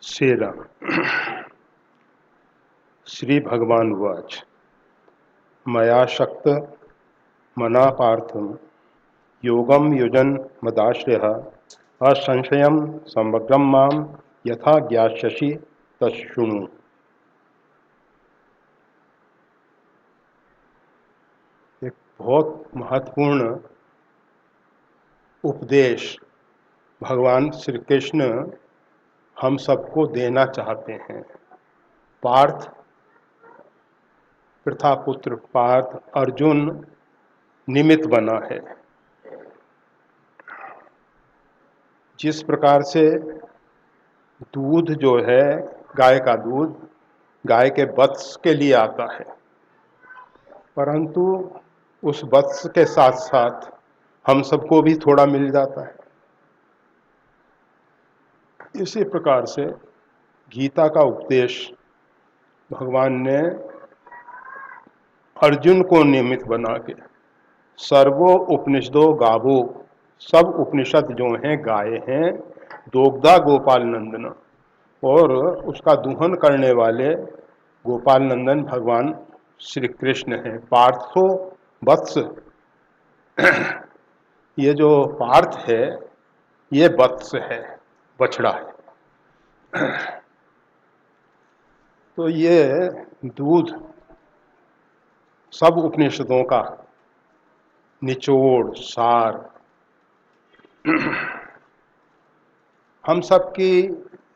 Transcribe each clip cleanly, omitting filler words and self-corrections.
श्री राम। श्री भगवान उवाच मया शक्त मना पार्थम योगम युजन मदाश्रयः असंशयम समग्रम माम यथा ज्ञास्यसि तच्छृणु। एक बहुत महत्वपूर्ण उपदेश भगवान श्री कृष्ण हम सबको देना चाहते हैं। पार्थ, पृथापुत्र पार्थ अर्जुन निमित्त बना है। जिस प्रकार से दूध जो है, गाय का दूध गाय के वत्स के लिए आता है, परंतु उस वत्स के साथ साथ हम सबको भी थोड़ा मिल जाता है। इसी प्रकार से गीता का उपदेश भगवान ने अर्जुन को निमित्त बना के, सर्वो उपनिषदो गावो, सब उपनिषद जो हैं गाय हैं, दोग्धा गोपाल नंदन, और उसका दूहन करने वाले गोपाल नंदन भगवान श्री कृष्ण है। पार्थो वत्स, ये जो पार्थ है ये वत्स है, बछड़ा है। तो ये दूध सब उपनिषदों का निचोड़ सार, हम सबकी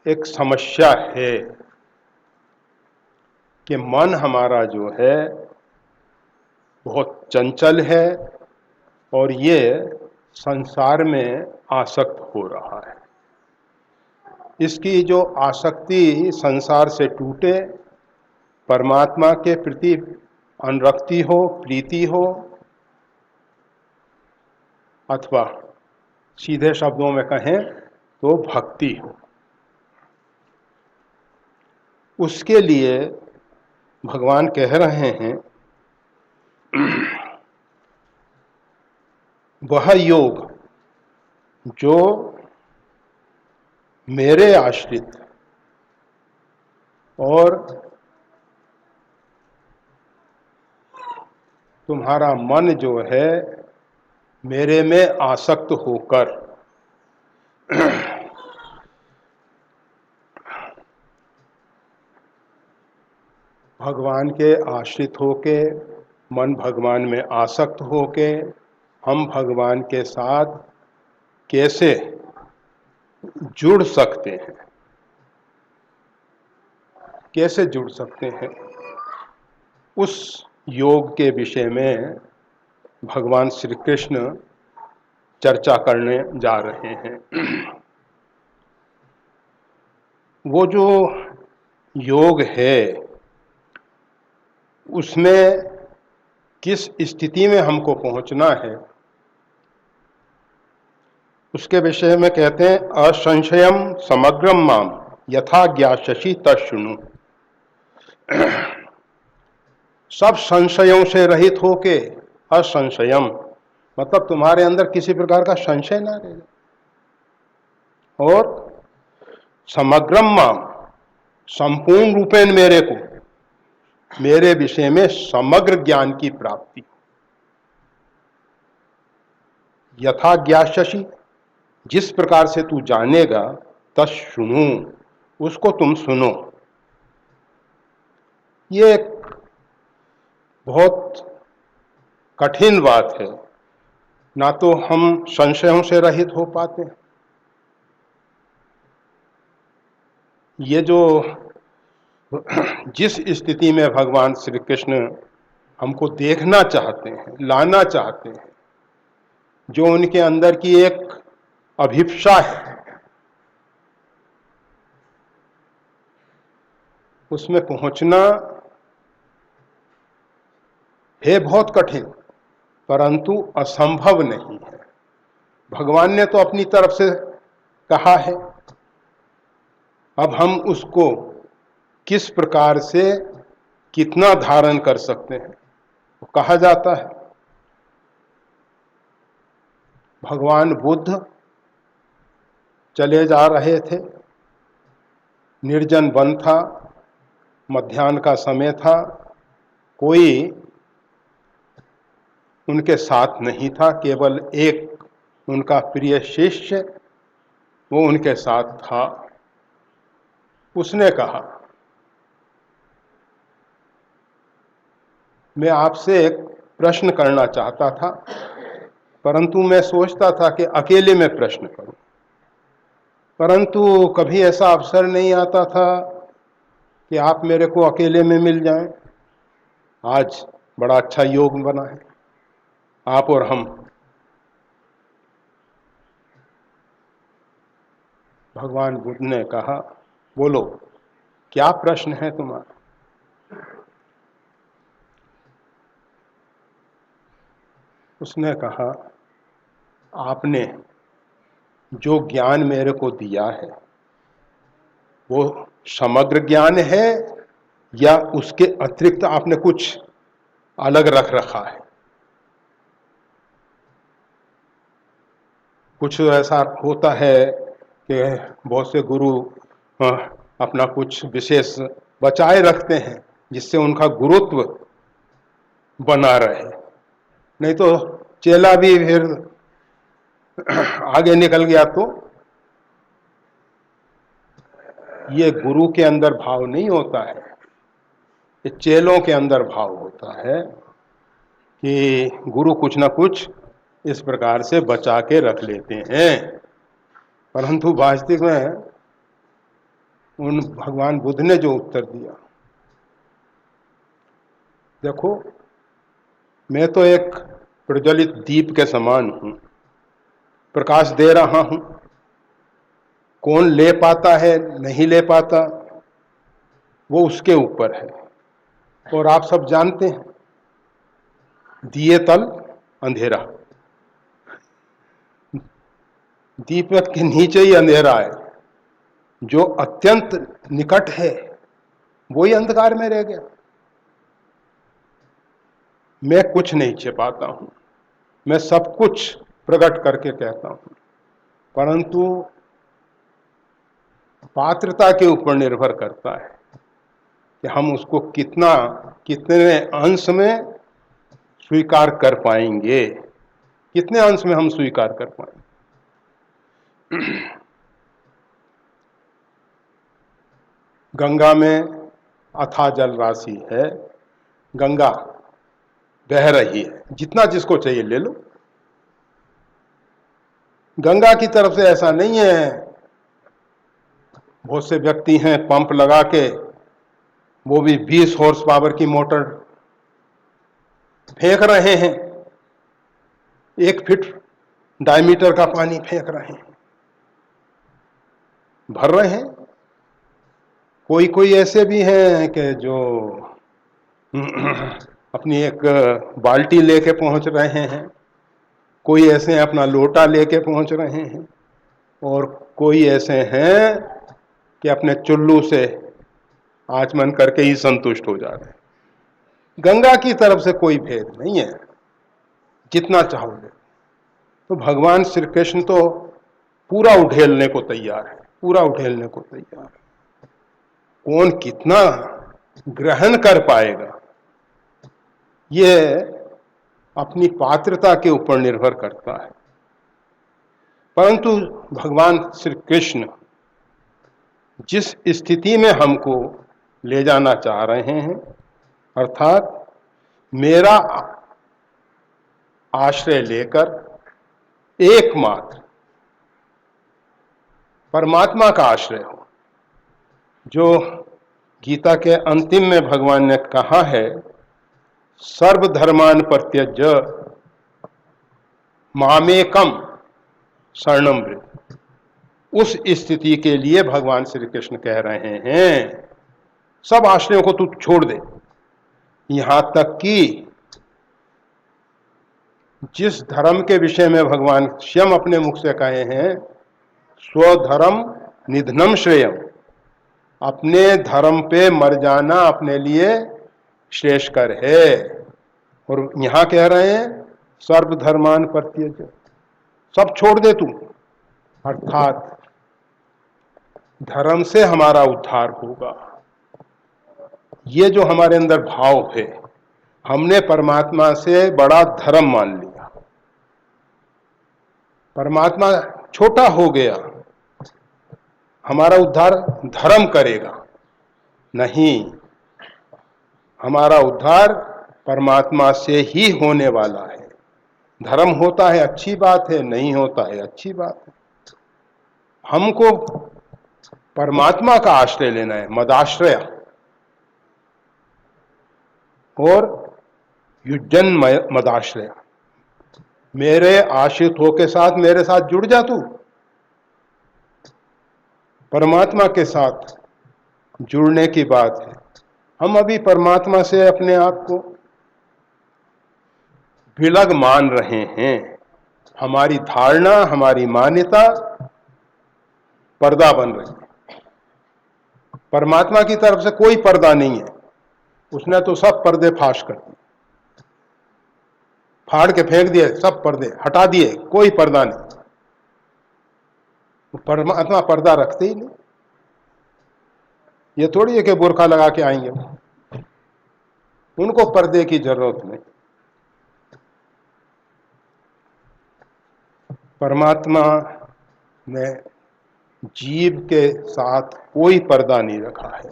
एक समस्या है कि मन हमारा जो है बहुत चंचल है और ये संसार में आसक्त हो रहा है। इसकी जो आसक्ति संसार से टूटे, परमात्मा के प्रति अनुरक्ति हो, प्रीति हो, अथवा सीधे शब्दों में कहें तो भक्ति हो, उसके लिए भगवान कह रहे हैं वह योग जो मेरे आश्रित और तुम्हारा मन जो है मेरे में आसक्त होकर भगवान के आश्रित होके, मन भगवान में आसक्त होके हम भगवान के साथ कैसे जुड़ सकते हैं, कैसे जुड़ सकते हैं, उस योग के विषय में भगवान श्री कृष्ण चर्चा करने जा रहे हैं। वो जो योग है उसमें किस स्थिति में हमको पहुंचना है उसके विषय में कहते हैं असंशयम समग्रम माम यथा ज्ञास्यसि तच्छृणु। सब संशयों से रहित होके, असंशयम मतलब तुम्हारे अंदर किसी प्रकार का संशय ना रहे, और समग्रम माम संपूर्ण रूपेण मेरे को, मेरे विषय में समग्र ज्ञान की प्राप्ति। यथा ज्ञास्यसि, जिस प्रकार से तू जानेगा, तच्छृणु, उसको तुम सुनो। ये एक बहुत कठिन बात है, ना तो हम संशयों से रहित हो पाते। ये जो जिस स्थिति में भगवान श्री कृष्ण हमको देखना चाहते हैं, लाना चाहते हैं, जो उनके अंदर की एक अभिप्सा है, उसमें पहुंचना है बहुत कठिन, परंतु असंभव नहीं है। भगवान ने तो अपनी तरफ से कहा है, अब हम उसको किस प्रकार से कितना धारण कर सकते हैं। तो कहा जाता है भगवान बुद्ध चले जा रहे थे, निर्जन वन था, मध्याह्न का समय था, कोई उनके साथ नहीं था, केवल एक उनका प्रिय शिष्य वो उनके साथ था। उसने कहा, मैं आपसे एक प्रश्न करना चाहता था, परंतु मैं सोचता था कि अकेले में प्रश्न करूं, परंतु कभी ऐसा अवसर नहीं आता था कि आप मेरे को अकेले में मिल जाएं। आज बड़ा अच्छा योग बना है, आप और हम। भगवान बुद्ध ने कहा, बोलो क्या प्रश्न है तुम्हारा? उसने कहा, आपने जो ज्ञान मेरे को दिया है वो समग्र ज्ञान है या उसके अतिरिक्त आपने कुछ अलग रख रखा है? कुछ ऐसा होता है कि बहुत से गुरु अपना कुछ विशेष बचाए रखते हैं जिससे उनका गुरुत्व बना रहे, नहीं तो चेला भी फिर आगे निकल गया तो ये गुरु के अंदर भाव नहीं होता है, ये चेलों के अंदर भाव होता है कि गुरु कुछ ना कुछ इस प्रकार से बचा के रख लेते हैं। परंतु वास्तविक में उन भगवान बुद्ध ने जो उत्तर दिया, देखो मैं तो एक प्रज्वलित दीप के समान हूं, प्रकाश दे रहा हूं, कौन ले पाता है नहीं ले पाता वो उसके ऊपर है। और आप सब जानते हैं, दिए तल अंधेरा, दीपक के नीचे ही अंधेरा है, जो अत्यंत निकट है वही अंधकार में रह गया। मैं कुछ नहीं छिपाता हूं, मैं सब कुछ प्रकट करके कहता हूं, परंतु पात्रता के ऊपर निर्भर करता है कि हम उसको कितने अंश में स्वीकार कर पाएंगे, कितने अंश में हम स्वीकार कर पाएंगे। गंगा में अथाह जल राशि है, गंगा बह रही है, जितना जिसको चाहिए ले लो। गंगा की तरफ से ऐसा नहीं है, बहुत से व्यक्ति हैं पंप लगा के वो भी 20 हॉर्स पावर की मोटर फेंक रहे हैं, 1 फीट डायमीटर का पानी फेंक रहे हैं, भर रहे हैं। कोई कोई ऐसे भी हैं कि जो अपनी एक बाल्टी लेके पहुंच रहे हैं, कोई ऐसे अपना लोटा लेके पहुंच रहे हैं, और कोई ऐसे हैं कि अपने चुल्लू से आचमन करके ही संतुष्ट हो जा रहे हैं। गंगा की तरफ से कोई भेद नहीं है, जितना चाहोगे। तो भगवान श्री कृष्ण तो पूरा उठेलने को तैयार है, पूरा उठेलने को तैयार है। कौन कितना ग्रहण कर पाएगा ये अपनी पात्रता के ऊपर निर्भर करता है। परंतु भगवान श्री कृष्ण जिस स्थिति में हमको ले जाना चाह रहे हैं, अर्थात मेरा आश्रय लेकर एकमात्र परमात्मा का आश्रय हो, जो गीता के अंतिम में भगवान ने कहा है, सर्वधर्मान परित्यज्य मामेकम शरणम व्रज। उस स्थिति के लिए भगवान श्री कृष्ण कह रहे हैं, सब आश्रयों को तू छोड़ दे, यहां तक कि जिस धर्म के विषय में भगवान स्वयं अपने मुख से कहे हैं, स्वधर्म निधनम श्रेयम, अपने धर्म पे मर जाना अपने लिए श्रेष्ठकर है। और यहां कह रहे हैं सर्वधर्मान परित्यज्य, सब छोड़ दे तू, अर्थात धर्म से हमारा उद्धार होगा। ये जो हमारे अंदर भाव है, हमने परमात्मा से बड़ा धर्म मान लिया, परमात्मा छोटा हो गया, हमारा उद्धार धर्म करेगा। नहीं, हमारा उद्धार परमात्मा से ही होने वाला है। धर्म होता है अच्छी बात है, नहीं होता है अच्छी बात है। हमको परमात्मा का आश्रय लेना है, मदाश्रय, और युजन मदाश्रय। मेरे आश्रित हो के साथ मेरे साथ जुड़ जा तू, परमात्मा के साथ जुड़ने की बात है। हम अभी परमात्मा से अपने आप को विलग मान रहे हैं। हमारी धारणा, हमारी मान्यता पर्दा बन रही है। परमात्मा की तरफ से कोई पर्दा नहीं है, उसने तो सब पर्दे फाश कर दिए, फाड़ के फेंक दिए, सब पर्दे हटा दिए, कोई पर्दा नहीं। परमात्मा पर्दा रखते ही नहीं। ये थोड़ी है कि बुर्का लगा के आएंगे, उनको पर्दे की जरूरत नहीं। परमात्मा ने जीव के साथ कोई पर्दा नहीं रखा है।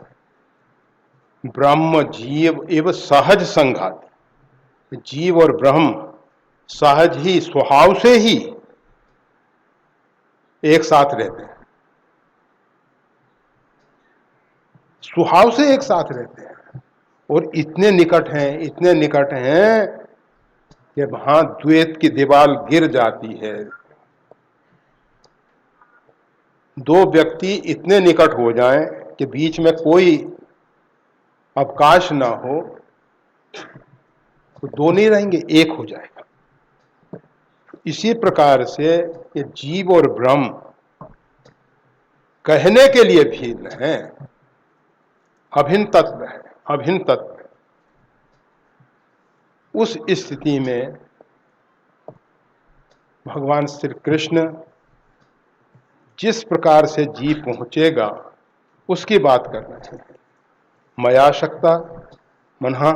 ब्रह्म जीव एवं सहज संघाती, जीव और ब्रह्म सहज ही, स्वभाव से ही एक साथ रहते हैं, स्वभाव से एक साथ रहते हैं, और इतने निकट हैं, इतने निकट हैं कि वहां द्वैत की दीवार गिर जाती है। दो व्यक्ति इतने निकट हो जाएं कि बीच में कोई अवकाश ना हो, तो दो नहीं रहेंगे, एक हो जाएगा। इसी प्रकार से ये जीव और ब्रह्म कहने के लिए भिन्न है, अभिन्न तत्व है, अभिन्न तत्व है। उस स्थिति में भगवान श्री कृष्ण जिस प्रकार से जीव पहुंचेगा उसकी बात कर रहे हैं। मयाशक्ता मनहा,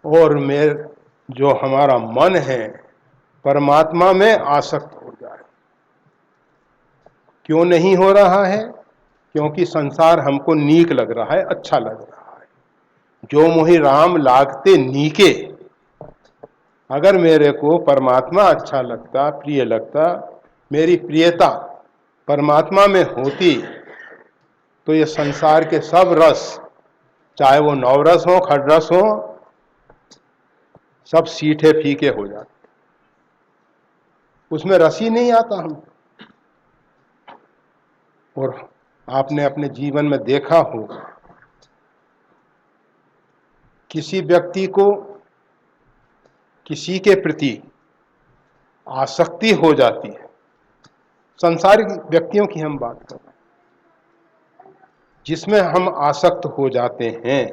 और मेरे जो हमारा मन है परमात्मा में आसक्त हो जाए। क्यों नहीं हो रहा है? क्योंकि संसार हमको नीक लग रहा है, अच्छा लग रहा है। जो मोहि राम लागते नीके, अगर मेरे को परमात्मा अच्छा लगता, प्रिय लगता, मेरी प्रियता परमात्मा में होती, तो ये संसार के सब रस, चाहे वो नवरस हो, खडरस हो, सब सीठे फीके हो जाते, उसमें रस ही नहीं आता हम। और आपने अपने जीवन में देखा होगा, किसी व्यक्ति को किसी के प्रति आसक्ति हो जाती है, संसारिक व्यक्तियों की हम बात कर रहे हैं, जिसमें हम आसक्त हो जाते हैं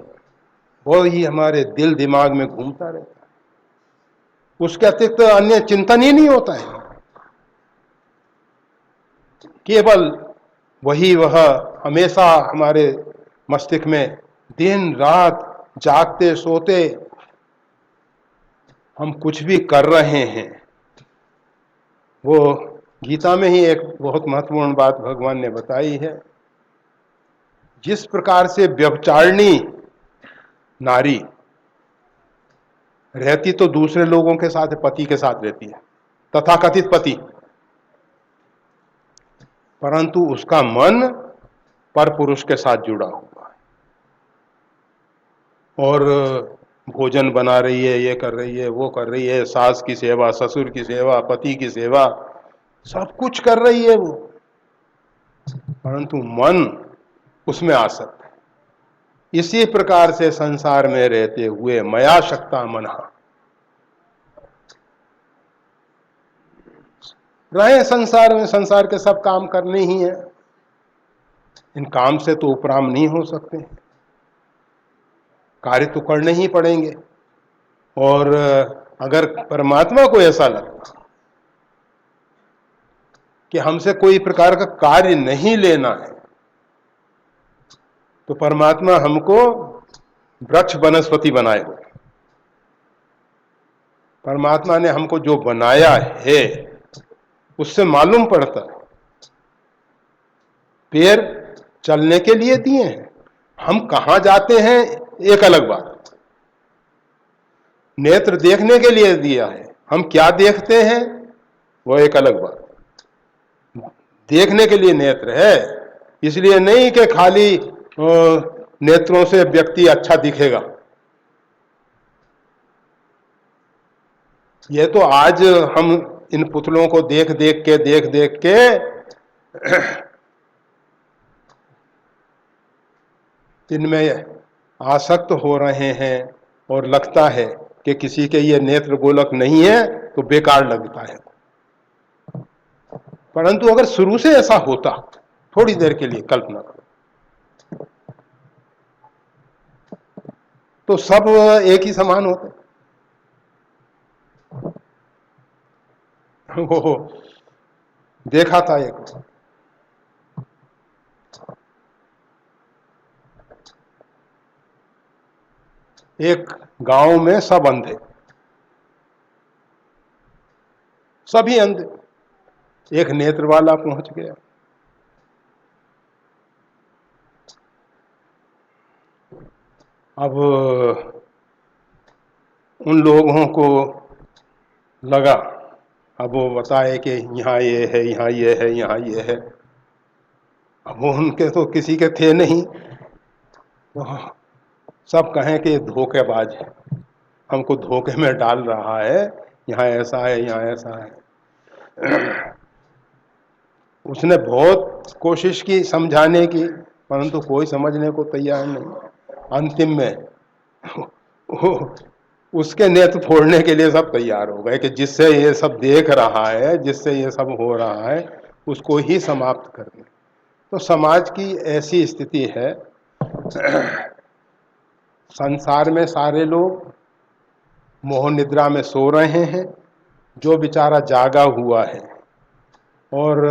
वो ही हमारे दिल दिमाग में घूमता रहता है, उसके अतिरिक्त अन्य चिंतन ही नहीं होता है। केवल वही वह हमेशा हमारे मस्तिष्क में दिन रात जागते सोते हम कुछ भी कर रहे हैं। वो गीता में ही एक बहुत महत्वपूर्ण बात भगवान ने बताई है, जिस प्रकार से व्यभिचारिणी नारी रहती तो दूसरे लोगों के साथ, पति के साथ रहती है, तथाकथित पति, परंतु उसका मन पर पुरुष के साथ जुड़ा हुआ है, और भोजन बना रही है, ये कर रही है, वो कर रही है, सास की सेवा, ससुर की सेवा, पति की सेवा, सब कुछ कर रही है वो, परंतु मन उसमें आसक्त है। इसी प्रकार से संसार में रहते हुए मयाशक्ता मनहा, रहे संसार में, संसार के सब काम करने ही हैं, इन काम से तो उपराम नहीं हो सकते, कार्य तो करने ही पड़ेंगे। और अगर परमात्मा को ऐसा लगता कि हमसे कोई प्रकार का कार्य नहीं लेना है, तो परमात्मा हमको वृक्ष वनस्पति बनाए हुए। परमात्मा ने हमको जो बनाया है उससे मालूम पड़ता है। पैर चलने के लिए दिए हैं, हम कहां जाते हैं एक अलग बात। नेत्र देखने के लिए दिया है, हम क्या देखते हैं वो एक अलग बात। देखने के लिए नेत्र है, इसलिए नहीं कि खाली नेत्रों से व्यक्ति अच्छा दिखेगा। ये तो आज हम इन पुतलों को देख देख के इनमें आसक्त हो रहे हैं और लगता है कि किसी के ये नेत्र गोलक नहीं है तो बेकार लगता है। परंतु अगर शुरू से ऐसा होता, थोड़ी देर के लिए कल्पना करो, तो सब एक ही समान होते। वो देखा था एक गांव में सब अंधे, सभी अंधे। एक नेत्र वाला पहुंच गया, अब उन लोगों को लगा, अब वो बताए कि यहाँ ये है, यहाँ ये है, यहाँ ये है। अब वो उनके तो किसी के थे नहीं, तो सब कहें कि धोखेबाज है, हमको धोखे में डाल रहा है, यहाँ ऐसा है, यहाँ ऐसा है। उसने बहुत कोशिश की समझाने की, परंतु कोई समझने को तैयार नहीं। अंतिम में उसके नेत्र फोड़ने के लिए सब तैयार हो गए कि जिससे ये सब देख रहा है, जिससे ये सब हो रहा है, उसको ही समाप्त कर दें। तो समाज की ऐसी स्थिति है। संसार में सारे लोग मोह निद्रा में सो रहे हैं, जो बेचारा जागा हुआ है और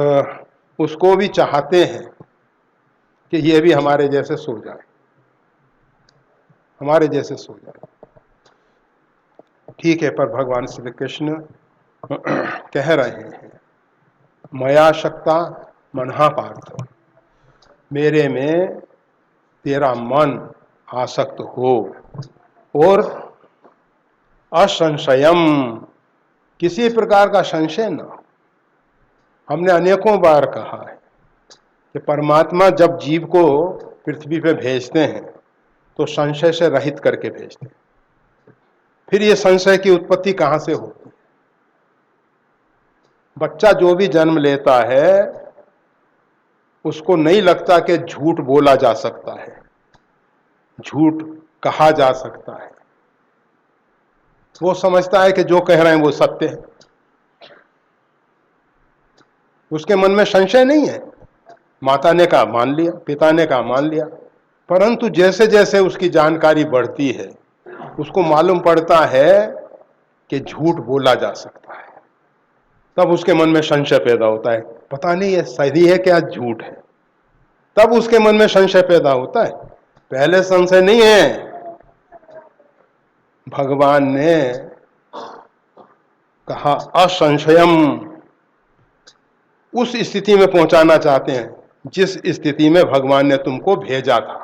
उसको भी चाहते हैं कि ये भी हमारे जैसे सो जाए, हमारे जैसे सो जाए। ठीक है, पर भगवान श्री कृष्ण कह रहे हैं, मया शक्ता मनहा पार्थ, मेरे में तेरा मन आसक्त हो और असंशयम, किसी प्रकार का संशय न हो। हमने अनेकों बार कहा है कि परमात्मा जब जीव को पृथ्वी पे भेजते हैं तो संशय से रहित करके भेजते हैं। फिर ये संशय की उत्पत्ति कहां से होती है? बच्चा जो भी जन्म लेता है उसको नहीं लगता कि झूठ बोला जा सकता है, झूठ कहा जा सकता है। वो समझता है कि जो कह रहे हैं वो सत्य है, उसके मन में संशय नहीं है। माता ने कहा मान लिया, पिता ने कहा मान लिया, परंतु जैसे जैसे उसकी जानकारी बढ़ती है उसको मालूम पड़ता है कि झूठ बोला जा सकता है। तब उसके मन में संशय पैदा होता है, पता नहीं ये सही है क्या झूठ है। तब उसके मन में संशय पैदा होता है, पहले संशय नहीं है। भगवान ने कहा असंशयम, उस स्थिति में पहुंचाना चाहते हैं जिस स्थिति में भगवान ने तुमको भेजा था।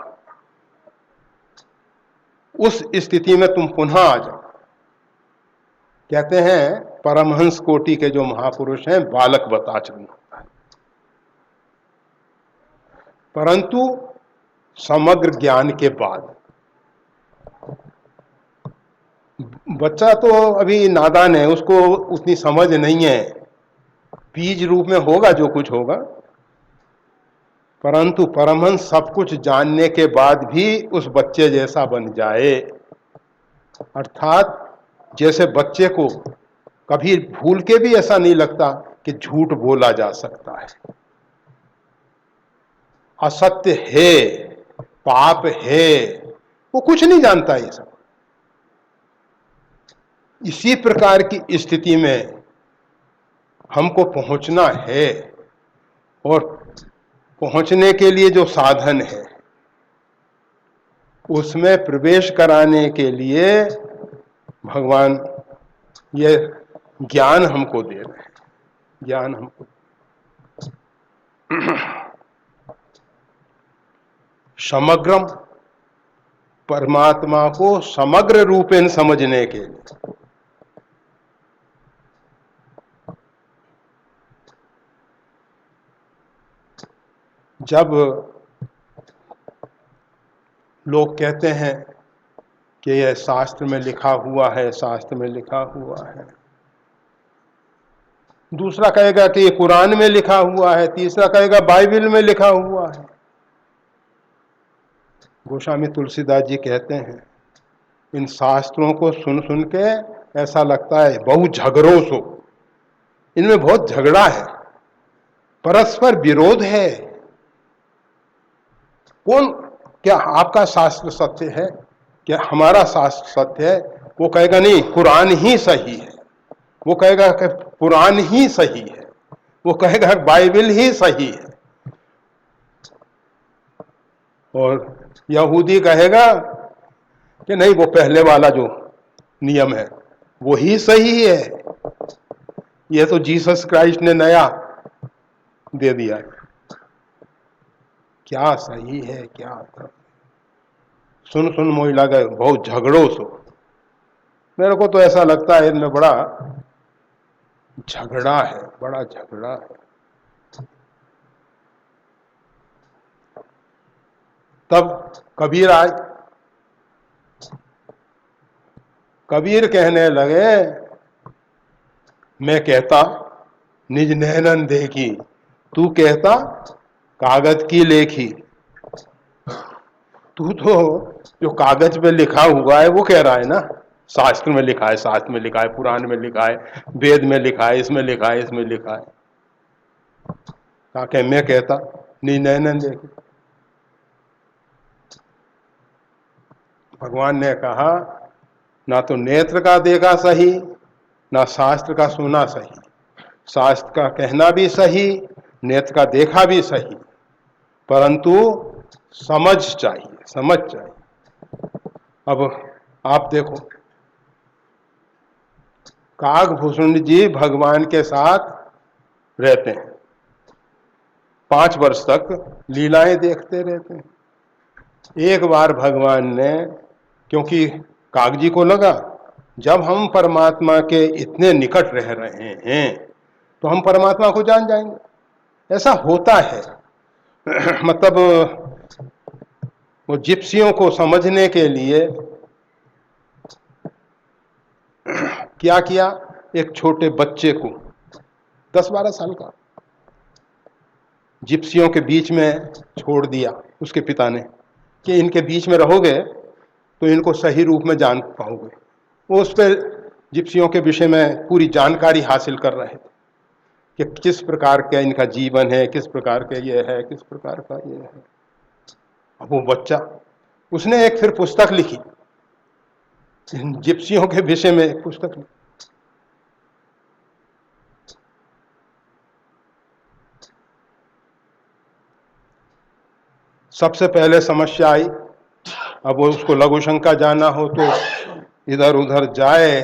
उस स्थिति में तुम पुनः आ जाओ। कहते हैं परमहंस कोटि के जो महापुरुष हैं बालक वत आचरण होता है, परंतु समग्र ज्ञान के बाद। बच्चा तो अभी नादान है, उसको उतनी समझ नहीं है, बीज रूप में होगा जो कुछ होगा, परंतु परमहंस सब कुछ जानने के बाद भी उस बच्चे जैसा बन जाए। अर्थात जैसे बच्चे को कभी भूल के भी ऐसा नहीं लगता कि झूठ बोला जा सकता है, असत्य है, पाप है, वो कुछ नहीं जानता ये सब। इसी प्रकार की स्थिति में हमको पहुंचना है। और पहुंचने के लिए जो साधन है उसमें प्रवेश कराने के लिए भगवान ये ज्ञान हमको दे रहे हैं, ज्ञान हमको। समग्रम, परमात्मा को समग्र रूपेण समझने के लिए। जब लोग कहते हैं कि यह शास्त्र में लिखा हुआ है, शास्त्र में लिखा हुआ है, दूसरा कहेगा कि ये कुरान में लिखा हुआ है, तीसरा कहेगा बाइबल में लिखा हुआ है। गोस्वामी तुलसीदास जी कहते हैं इन शास्त्रों को सुन सुन के ऐसा लगता है बहुत झगड़ों सो, इनमें बहुत झगड़ा है, परस्पर विरोध है। कौन, क्या आपका शास्त्र सत्य है, क्या हमारा शास्त्र सत्य है? वो कहेगा नहीं कुरान ही सही है, वो कहेगा कि कुरान ही सही है, वो कहेगा बाइबल ही सही है, और यहूदी कहेगा कि नहीं वो पहले वाला जो नियम है वो ही सही है, ये तो जीसस क्राइस्ट ने नया दे दिया है। क्या सही है क्या सुन सुन मोई लगे बहुत झगड़ो सो। मेरे को तो ऐसा लगता है इनमें बड़ा झगड़ा है, बड़ा झगड़ा है। तब कबीर आए, कबीर कहने लगे मैं कहता निज नैनन देखी, तू कहता कागज की लेखी। तू तो जो कागज पे लिखा हुआ है वो कह रहा है ना, शास्त्र में लिखा है, शास्त्र में लिखा है, पुराण में लिखा है, वेद में लिखा है, इसमें लिखा है, इसमें लिखा है। ताकि मैं कहता निज नैनन देखी। भगवान ने कहा ना तो नेत्र का देखा सही, ना शास्त्र का सुना सही। शास्त्र का कहना भी सही, नेत्र का देखा भी सही, परंतु समझ चाहिए, समझ चाहिए। अब आप देखो काकभूषण जी भगवान के साथ रहते हैं, 5 वर्ष तक लीलाएं देखते रहते हैं। एक बार भगवान ने, क्योंकि कागजी को लगा जब हम परमात्मा के इतने निकट रह रहे हैं तो हम परमात्मा को जान जाएंगे। ऐसा होता है मतलब वो जिप्सियों को समझने के लिए क्या किया, एक छोटे बच्चे को 10-12 साल का जिप्सियों के बीच में छोड़ दिया उसके पिता ने कि इनके बीच में रहोगे तो इनको सही रूप में जान पाओगे। वो उस पर जिप्सियों के विषय में पूरी जानकारी हासिल कर रहे थे कि किस प्रकार का इनका जीवन है, किस प्रकार का ये है, किस प्रकार का ये है। अब वो बच्चा, उसने एक फिर पुस्तक लिखी, जिप्सियों के विषय में एक पुस्तक लिखी। सबसे पहले समस्या आई, अब वो उसको लघु शंका जाना हो तो इधर उधर जाए,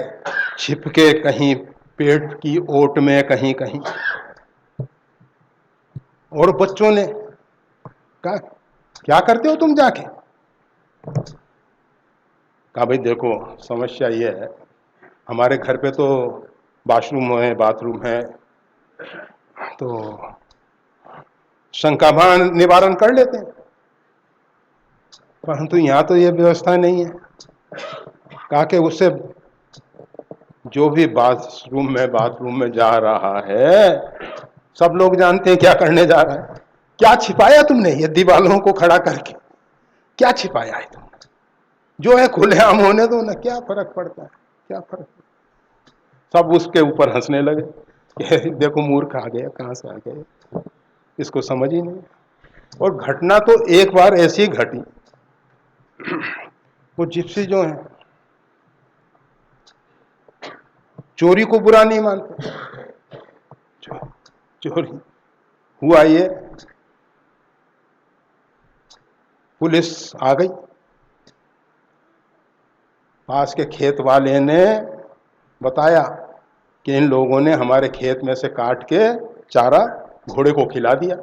छिपके कहीं पेट की ओट में कहीं कहीं। और बच्चों ने कहा क्या करते हो तुम जाके? कहा भाई देखो समस्या ये है, हमारे घर पे तो वॉशरूम है, बाथरूम है, तो शंका निवारण कर लेते हैं, परंतु यहाँ तो ये व्यवस्था नहीं है। कहा कि उससे जो भी बाथरूम में जा रहा है सब लोग जानते हैं क्या करने जा रहा है। क्या छिपाया तुमने ये दीवालों को खड़ा करके, क्या छिपाया है तुमने? जो है खुलेआम होने दो ना, क्या फर्क पड़ता है, क्या फर्क? सब उसके ऊपर हंसने लगे देखो मूर्ख आ गया, कहां से आ गए, इसको समझ ही नहीं। और घटना तो एक बार ऐसी घटी, वो जिप्सी जो है चोरी को बुरा नहीं मानते, चोरी हुआ ये, पुलिस आ गई, पास के खेत वाले ने बताया कि इन लोगों ने हमारे खेत में से काट के चारा घोड़े को खिला दिया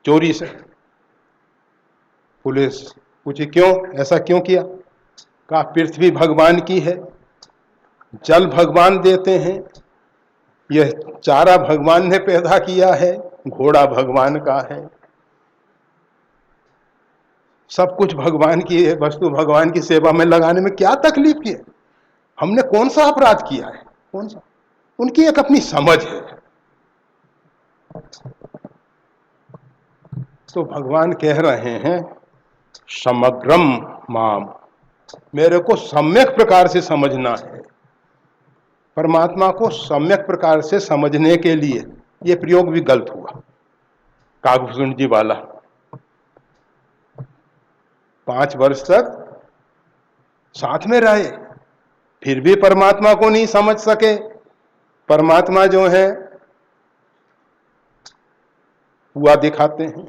चोरी से। पुलिस पूछी क्यों, ऐसा क्यों किया? कहा पृथ्वी भगवान की है, जल भगवान देते हैं, यह चारा भगवान ने पैदा किया है, घोड़ा भगवान का है, सब कुछ भगवान की है, वस्तु भगवान की सेवा में लगाने में क्या तकलीफ की है? हमने कौन सा अपराध किया है? कौन सा? उनकी एक अपनी समझ है। तो भगवान कह रहे हैं समग्रम माम, मेरे को सम्यक प्रकार से समझना है। परमात्मा को सम्यक प्रकार से समझने के लिए, यह प्रयोग भी गलत हुआ काकभूषण जी वाला। 5 वर्ष तक साथ में रहे, फिर भी परमात्मा को नहीं समझ सके। परमात्मा जो है हुआ दिखाते हैं,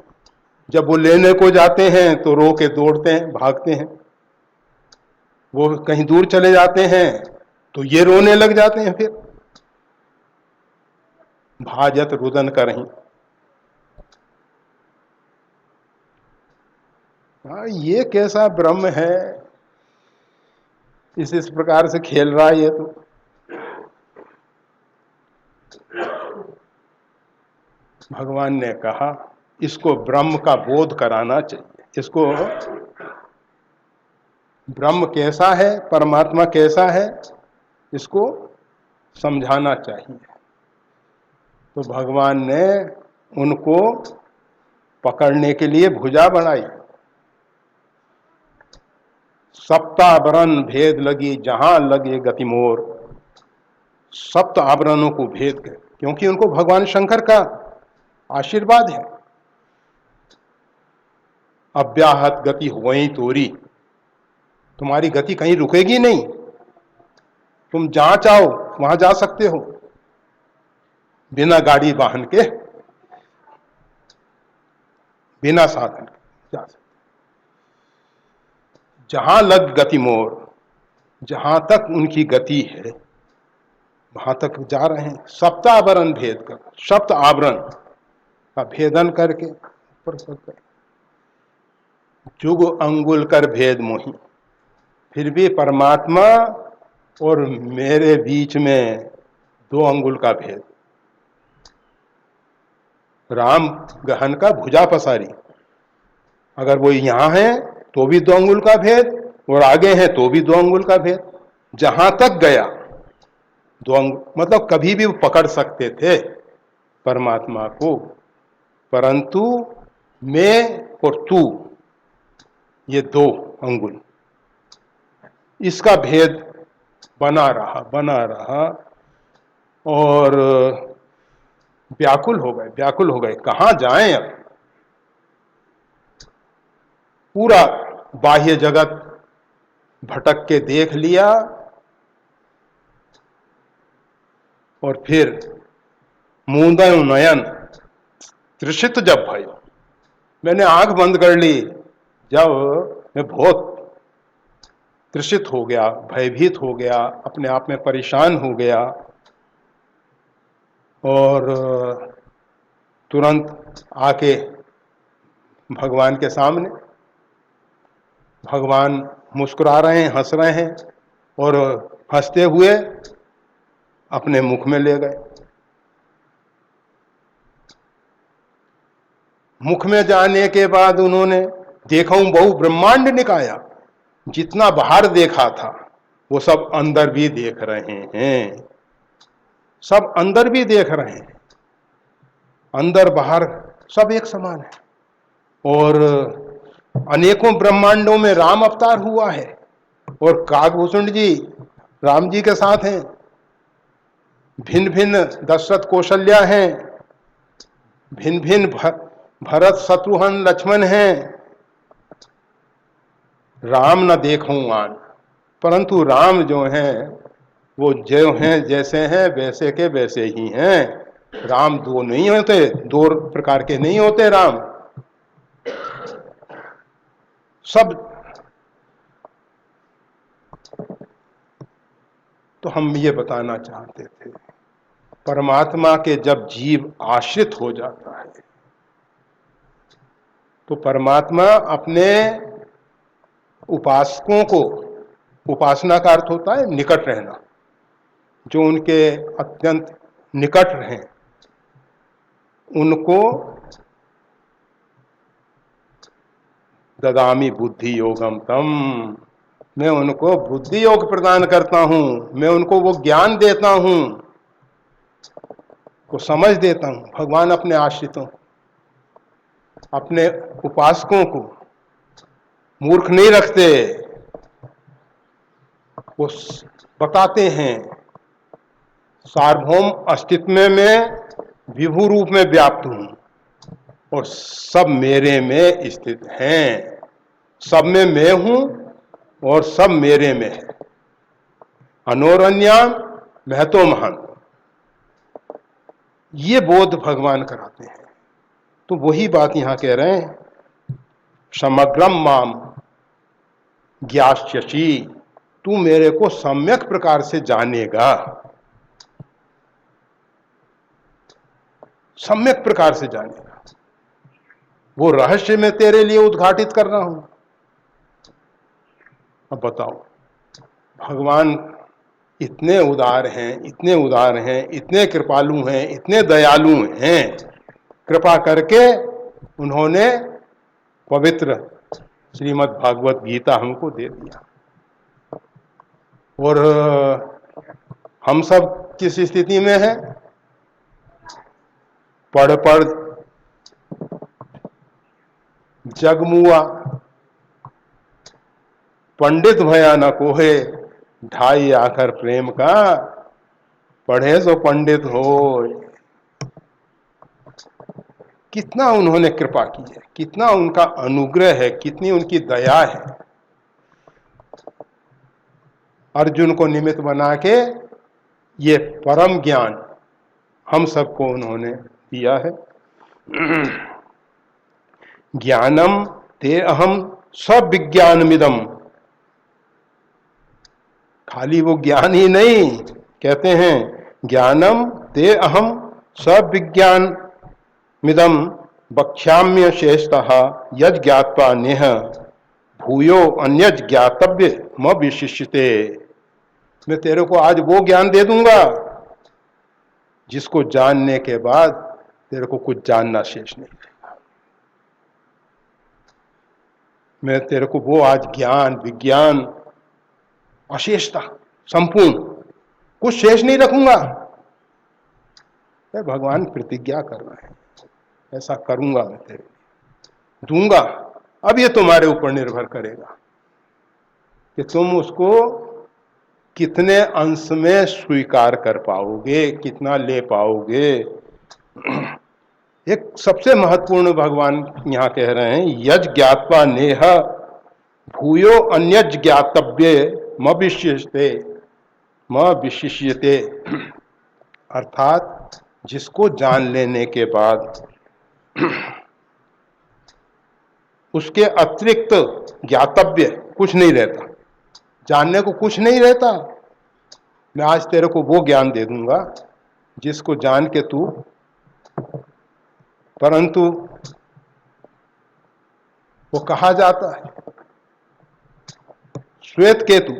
जब वो लेने को जाते हैं तो रो के दौड़ते हैं, भागते हैं। वो कहीं दूर चले जाते हैं तो ये रोने लग जाते हैं, फिर भाजत रुदन करहीं। हाँ, ये कैसा ब्रह्म है, इस प्रकार से खेल रहा है ये तो। भगवान ने कहा इसको ब्रह्म का बोध कराना चाहिए, इसको ब्रह्म कैसा है, परमात्मा कैसा है, इसको समझाना चाहिए। तो भगवान ने उनको पकड़ने के लिए भुजा बनाई। सप्त आवरण भेद लगी जहां लगे गति मोर, 7 आवरणों को भेद कर, क्योंकि उनको भगवान शंकर का आशीर्वाद है। अव्याहत गति हुई तोरी, तुम्हारी गति कहीं रुकेगी नहीं, तुम जहां चाहो वहां जा सकते हो, बिना गाड़ी वाहन के, बिना साधन के जा सकते। जहां लग गति मोर, जहां तक उनकी गति है वहां तक जा रहे हैं। 7 आवरण भेद कर, 7 आवरण का भेदन करके ऊपर सकते, जुग अंगुल कर भेद मोही, फिर भी परमात्मा और मेरे बीच में 2 अंगुल का भेद। राम गहन का भुजा पसारी, अगर वो यहां है तो भी 2 अंगुल का भेद, और आगे है तो भी 2 अंगुल का भेद। जहां तक गया 2 अंगुल, मतलब कभी भी वो पकड़ सकते थे परमात्मा को, परंतु मैं और तू, ये 2 अंगुल, इसका भेद बना रहा और व्याकुल हो गए कहां जाएं अब। पूरा बाह्य जगत भटक के देख लिया और फिर मूंदन नयन त्रिषित जब भयो, मैंने आंख बंद कर ली जब मैं बहुत त्रिषित हो गया, भयभीत हो गया, अपने आप में परेशान हो गया, और तुरंत आके भगवान के सामने, भगवान मुस्कुरा रहे हैं, हंस रहे हैं, और हंसते हुए अपने मुख में ले गए। मुख में जाने के बाद उन्होंने देखूं बहु ब्रह्मांड निकाया, जितना बाहर देखा था वो सब अंदर भी देख रहे हैं, सब अंदर भी देख रहे हैं, अंदर बाहर सब एक समान है। और अनेकों ब्रह्मांडों में राम अवतार हुआ है, और काकभूषण जी राम जी के साथ हैं, भिन्न भिन्न दशरथ कौशल्या हैं, भिन्न भिन्न भरत शत्रुघ्न लक्ष्मण हैं। राम न देखूं आन, परंतु राम जो हैं वो जो हैं, जैसे हैं वैसे के वैसे ही हैं, राम दो नहीं होते, दो प्रकार के नहीं होते राम, सब। तो हम ये बताना चाहते थे, परमात्मा के जब जीव आश्रित हो जाता है तो परमात्मा अपने उपासकों को, उपासना का अर्थ होता है निकट रहना, जो उनके अत्यंत निकट रहें उनको ददामी बुद्धि योगम तम, मैं उनको बुद्धि योग प्रदान करता हूं, मैं उनको वो ज्ञान देता हूं, को समझ देता हूं। भगवान अपने आश्रितों, अपने उपासकों को मूर्ख नहीं रखते, वो बताते हैं सार्वभौम अस्तित्व में विभु रूप में व्याप्त हूं और सब मेरे में स्थित हैं, सब में मैं हूं और सब मेरे में है। अनोरण्याम महतो महान, ये बोध भगवान कराते हैं। तो वही बात यहां कह रहे हैं, समग्रम माम ज्ञास्यसि, तू मेरे को सम्यक प्रकार से जानेगा, सम्यक प्रकार से जानेगा। वो रहस्य मैं तेरे लिए उद्घाटित कर रहा हूं। अब बताओ, भगवान इतने उदार हैं, इतने उदार हैं, इतने कृपालु हैं, इतने दयालु हैं, कृपा करके उन्होंने पवित्र श्रीमद् भागवत गीता हमको दे दिया। और हम सब किस स्थिति में हैं? पढ़ पढ़ जगमुआ, पंडित भया न कोहे, ढाई आखर प्रेम का, पढ़े सो पंडित हो। कितना उन्होंने कृपा की है, कितना उनका अनुग्रह है, कितनी उनकी दया है। अर्जुन को निमित्त बना के ये परम ज्ञान हम सबको उन्होंने दिया है। ज्ञानम ते अहम सविज्ञानमिदम, खाली वो ज्ञान ही नहीं, कहते हैं ज्ञानम ते अहम सविज्ञानमिदम वक्ष्याम्य शेषतः यज् ज्ञात्वा नेह भूयो अन्यज ज्ञातव्य म विशिष्यते। मैं तेरे को आज वो ज्ञान दे दूंगा जिसको जानने के बाद तेरे को कुछ जानना शेष नहीं रहेगा। मैं तेरे को वो आज ज्ञान विज्ञान अशेषता संपूर्ण कुछ शेष नहीं रखूंगा। मैं भगवान प्रतिज्ञा कर रहे हैं, ऐसा करूंगा, मैं तेरे दूंगा। अब ये तुम्हारे ऊपर निर्भर करेगा कि तुम उसको कितने अंश में स्वीकार कर पाओगे, कितना ले पाओगे। एक सबसे महत्वपूर्ण भगवान यहां कह रहे हैं, यज् ज्ञात्वा नेह भूयो अन्यज ज्ञातव्य म विशिष्यते, अर्थात जिसको जान लेने के बाद उसके अतिरिक्त ज्ञातव्य कुछ नहीं रहता, जानने को कुछ नहीं रहता। मैं आज तेरे को वो ज्ञान दे दूंगा जिसको जान के तू, परंतु वो कहा जाता है श्वेत केतु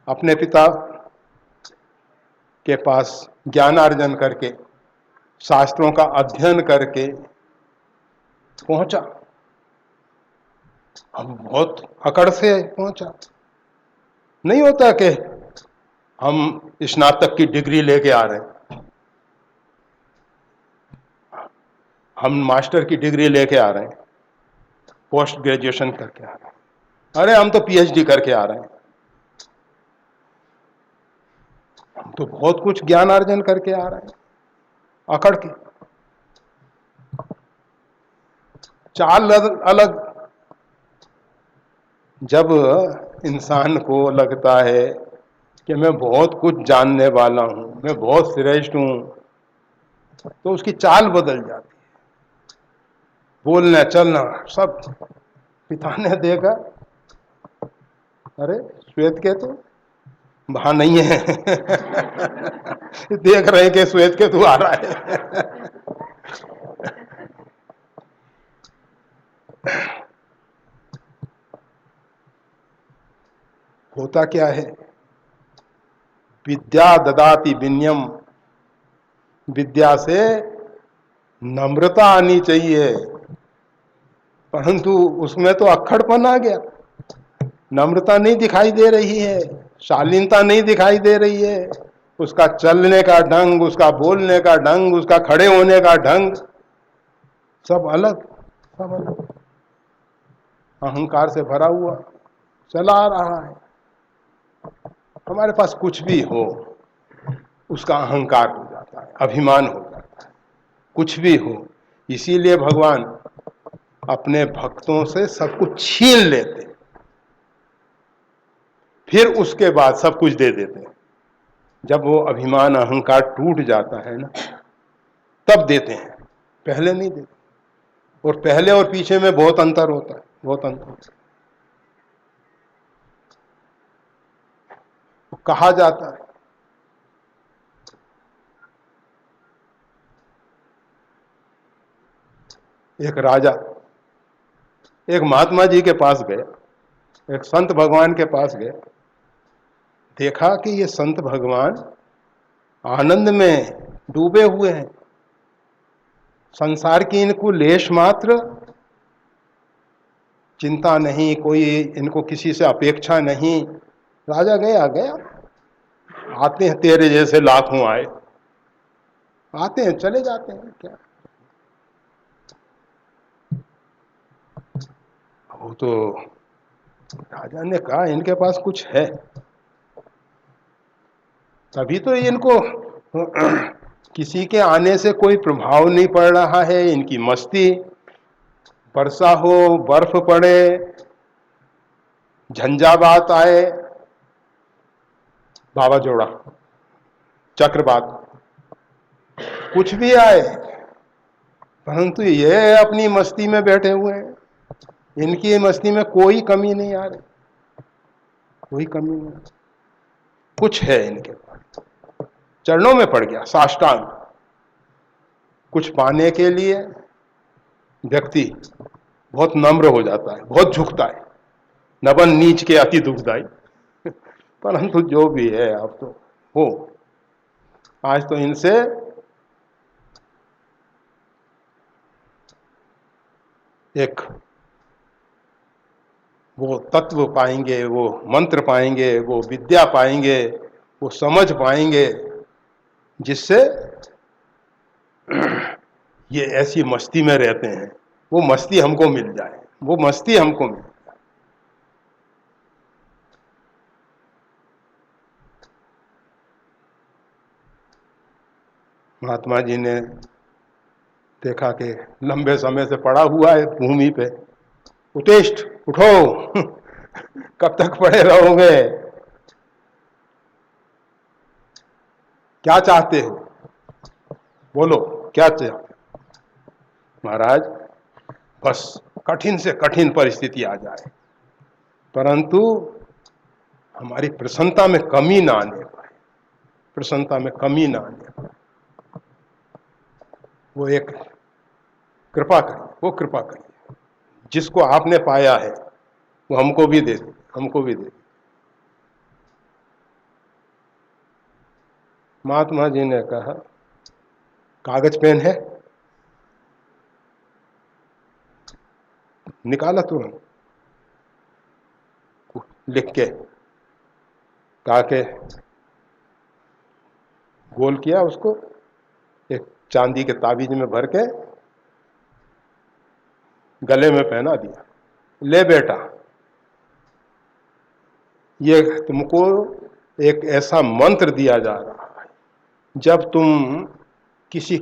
अपने पिता के पास ज्ञानार्जन करके, शास्त्रों का अध्ययन करके पहुंचा। अब बहुत अकड़ से पहुंचा। नहीं होता कि हम स्नातक की डिग्री लेके आ रहे हैं, हम मास्टर की डिग्री लेके आ रहे हैं, पोस्ट ग्रेजुएशन करके आ रहे हैं, अरे हम तो पीएचडी करके आ रहे हैं, हम तो बहुत कुछ ज्ञान अर्जन करके आ रहे हैं। अकड़ के चाल अलग। जब इंसान को लगता है कि मैं बहुत कुछ जानने वाला हूं, मैं बहुत श्रेष्ठ हूं, तो उसकी चाल बदल जाती है, बोलना चलना सब। पिता ने देखा, अरे श्वेत केतु वहां नहीं है। देख रहे हैं कि श्वेत केतु आ रहा है। होता क्या है, विद्या ददाति विनयम, विद्या से नम्रता आनी चाहिए, परंतु उसमें तो अक्खड़पन आ गया। नम्रता नहीं दिखाई दे रही है, शालीनता नहीं दिखाई दे रही है। उसका चलने का ढंग, उसका बोलने का ढंग, उसका खड़े होने का ढंग सब अलग, सब अलग। अहंकार से भरा हुआ चला रहा है। हमारे पास कुछ भी हो उसका अहंकार हो जाता है, अभिमान हो जाता है, कुछ भी हो। इसीलिए भगवान अपने भक्तों से सब कुछ छीन लेते, फिर उसके बाद सब कुछ दे देते। जब वो अभिमान अहंकार टूट जाता है ना, तब देते हैं, पहले नहीं देते। और पहले और पीछे में बहुत अंतर होता है, बहुत अंतर। तो कहा जाता है, एक राजा एक महात्मा जी के पास गए, एक संत भगवान के पास गए। देखा कि ये संत भगवान आनंद में डूबे हुए हैं, संसार की इनको लेश मात्र चिंता नहीं, कोई इनको किसी से अपेक्षा नहीं। राजा गया गया, आते हैं तेरे जैसे लाखों आए, आते हैं चले जाते हैं, क्या वो तो। राजा ने कहा इनके पास कुछ है, तभी तो इनको किसी के आने से कोई प्रभाव नहीं पड़ रहा है। इनकी मस्ती, वर्षा हो, बर्फ पड़े, झंझावात आए, वावाजोड़ा, चक्रवात, कुछ भी आए, परंतु ये अपनी मस्ती में बैठे हुए हैं। इनकी मस्ती में कोई कमी नहीं आ रही, कोई कमी नहीं। कुछ है इनके पास, चरणों में पड़ गया साष्टांग। कुछ पाने के लिए व्यक्ति बहुत नम्र हो जाता है, बहुत झुकता है, नबन नीच के अति दुखदाई। परंतु जो भी है अब तो हो, आज तो इनसे एक वो तत्व पाएंगे, वो मंत्र पाएंगे, वो विद्या पाएंगे, वो समझ पाएंगे, जिससे ये ऐसी मस्ती में रहते हैं। वो मस्ती हमको मिल जाए, वो मस्ती हमको मिल जाए। महात्मा जी ने देखा कि लंबे समय से पड़ा हुआ है भूमि पे, उतेष्ट उठो। कब तक पड़े रहोगे, क्या चाहते हो, बोलो क्या चाहते हो। महाराज बस कठिन से कठिन परिस्थिति आ जाए, परंतु हमारी प्रसन्नता में कमी ना आने पाए, प्रसन्नता में कमी ना आने पाए। वो एक कृपा करिए, वो कृपा करिए, जिसको आपने पाया है वो हमको भी दे दे, हमको भी दे दे। महात्मा जी ने कहा कागज पेन है, निकाला तुरंत, लिख के कहा के गोल किया, उसको एक चांदी के ताबीज में भर के गले में पहना दिया। ले बेटा, ये तुमको एक ऐसा मंत्र दिया जा रहा है, जब तुम किसी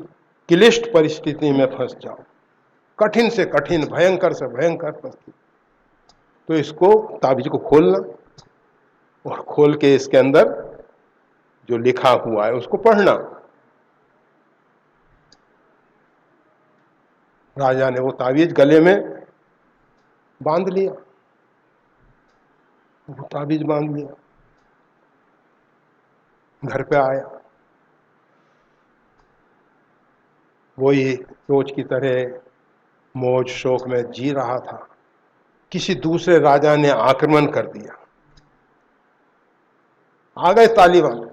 क्लिष्ट परिस्थिति में फंस जाओ, कठिन से कठिन, भयंकर से भयंकर परिस्थिति, तो इसको ताबीज को खोलना और खोल के इसके अंदर जो लिखा हुआ है उसको पढ़ना। राजा ने वो तावीज गले में बांध लिया, वो तावीज बांध लिया, घर पे आया, वही रोज की तरह मौज शौक में जी रहा था। किसी दूसरे राजा ने आक्रमण कर दिया, आ गए तालिबान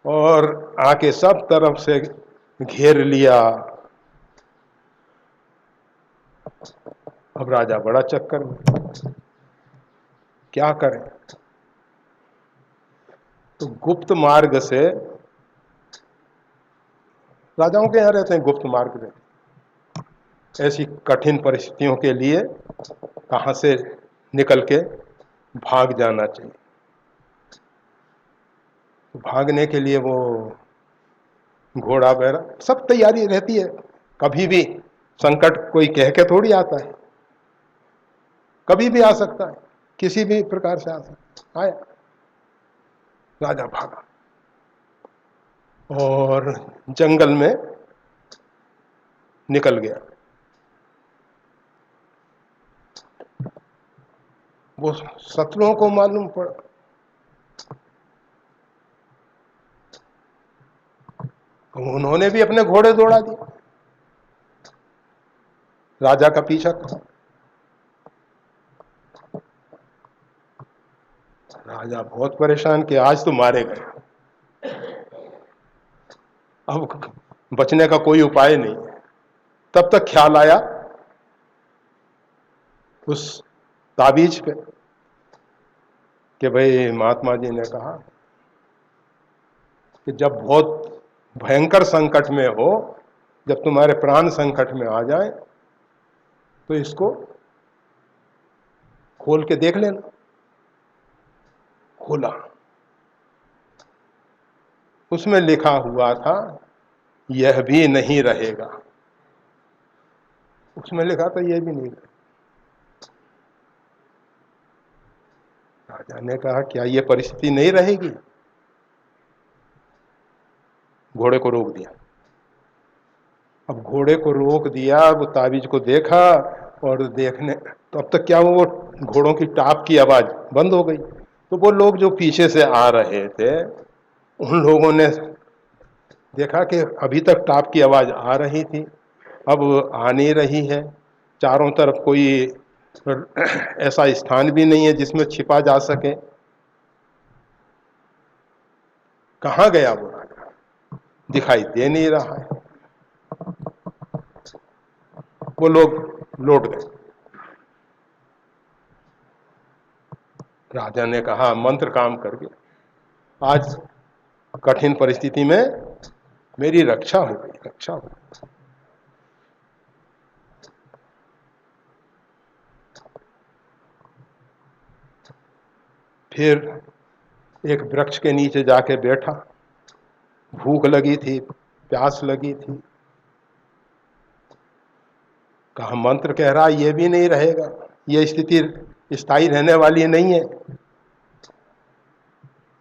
और आके सब तरफ से घेर लिया। अब राजा बड़ा चक्कर में, क्या करें? तो गुप्त मार्ग से, राजाओं के यहां रहते हैं गुप्त मार्ग में, ऐसी कठिन परिस्थितियों के लिए कहां से निकल के भाग जाना चाहिए। तो भागने के लिए वो घोड़ा वगैरह सब तैयारी रहती है। कभी भी संकट कोई कह के थोड़ी आता है, कभी भी आ सकता है, किसी भी प्रकार से आ सकता है। आया, राजा भागा और जंगल में निकल गया। वो शत्रुओं को मालूम पड़ा, तो उन्होंने भी अपने घोड़े दौड़ा दिए, राजा का पीछा था। राजा बहुत परेशान कि आज तो मारे गए, अब बचने का कोई उपाय नहीं है। तब तक ख्याल आया उस ताबीज पे कि भाई महात्मा जी ने कहा कि जब बहुत भयंकर संकट में हो, जब तुम्हारे प्राण संकट में आ जाए, तो इसको खोल के देख लेना। खोला, उसमें लिखा हुआ था यह भी नहीं रहेगा। उसमें लिखा था यह भी नहीं रहेगा। राजा ने कहा क्या यह परिस्थिति नहीं रहेगी? घोड़े को रोक दिया। अब घोड़े को रोक दिया, वो ताबीज को देखा और देखने, तो अब तक क्या वो घोड़ों की टाप की आवाज बंद हो गई। तो वो लोग जो पीछे से आ रहे थे, उन लोगों ने देखा कि अभी तक टाप की आवाज आ रही थी, अब आ नहीं रही है। चारों तरफ कोई ऐसा स्थान भी नहीं है जिसमें छिपा जा सके। कहाँ गया वो राजा? दिखाई दे नहीं रहा है। वो लोग लौट गए। राजा ने कहा मंत्र काम कर गया, आज कठिन परिस्थिति में मेरी रक्षा हो गई, रक्षा हो गई। फिर एक वृक्ष के नीचे जाके बैठा, भूख लगी थी, प्यास लगी थी। कहा मंत्र कह रहा ये भी नहीं रहेगा, ये स्थिति स्थायी रहने वाली नहीं है।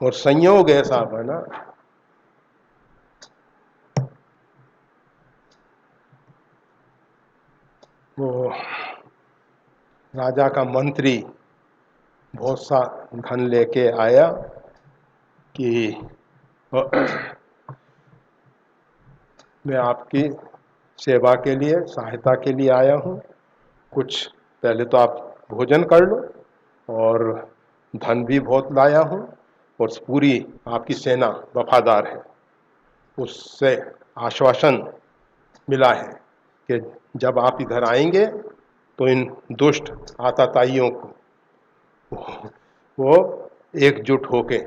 और संयोग ऐसा बना, वो राजा का मंत्री बहुत सा धन लेके आया कि मैं आपकी सेवा के लिए, सहायता के लिए आया हूँ, कुछ पहले तो आप भोजन कर लो, और धन भी बहुत लाया हूँ, और पूरी आपकी सेना वफादार है। उससे आश्वासन मिला है कि जब आप इधर आएंगे तो इन दुष्ट आताताइयों को वो एकजुट होके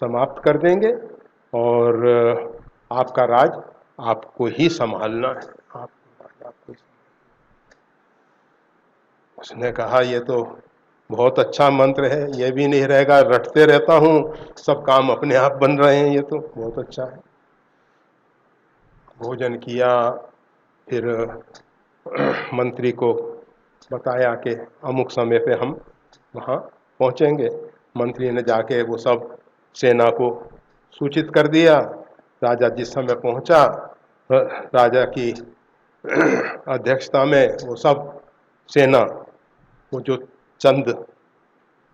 समाप्त कर देंगे, और आपका राज आपको ही संभालना है। आपको ही। उसने कहा ये तो बहुत अच्छा मंत्र है, ये भी नहीं रहेगा, रटते रहता हूँ, सब काम अपने आप बन रहे हैं, ये तो बहुत अच्छा है। भोजन किया, फिर मंत्री को बताया कि अमुक समय पे हम वहाँ पहुँचेंगे। मंत्री ने जाके वो सब सेना को सूचित कर दिया, राजा जिस समय पहुंचा, राजा की अध्यक्षता में वो सब सेना, वो जो चंद